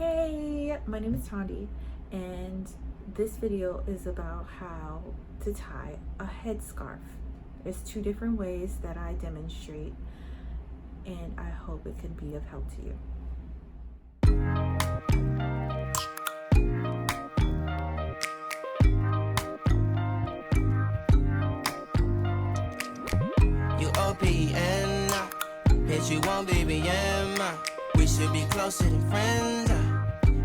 Hey, my name is Tondi, and this video is about how to tie a headscarf. There's two different ways that I demonstrate, and I hope it can be of help to you. You OPN, hit you on BBM. We should be closer than friends.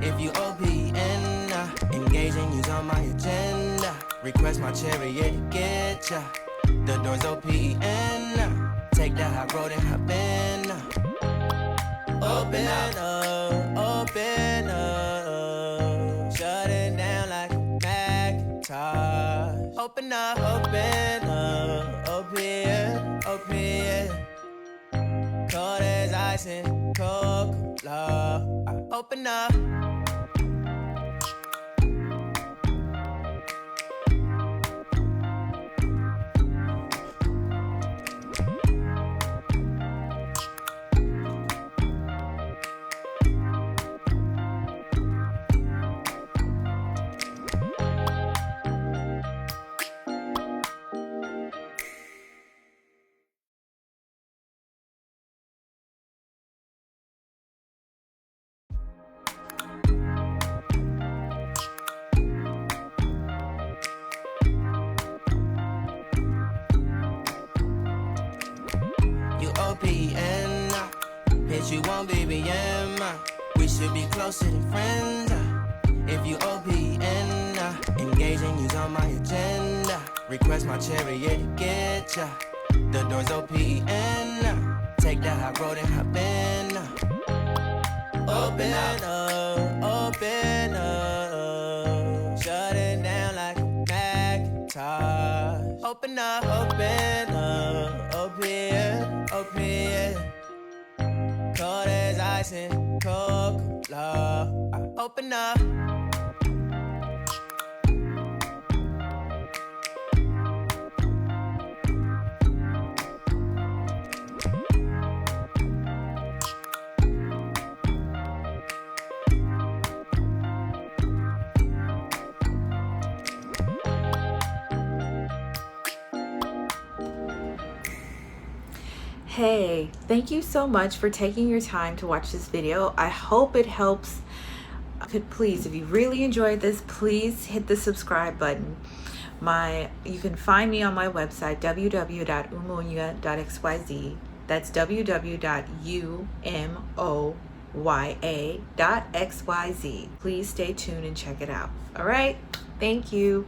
If you OPN, engaging you's on my agenda. Request my chariot to get ya. The door's OPN. Take that high road and hop in. Open up. Shut it down like a Macintosh. Open up. OPN. Cold as ice and Coca-Cola. Open up. You OPN, hit you on BBM. We should be closer than friends. If you OPN, engaging you's on my agenda. Request my chariot to get ya. The door's OPN. Take that high road and hop in. Open up. Shut it down like a Macintosh. Open up. OPN. Cold as ice and Coca-Cola. Open up. Hey, thank you so much for taking your time to watch this video. I hope it helps. Please, if you really enjoyed this, please hit the subscribe button. You can find me on my website, www.umoya.xyz. That's www.umoya.xyz. Please stay tuned and check it out. All right, thank you.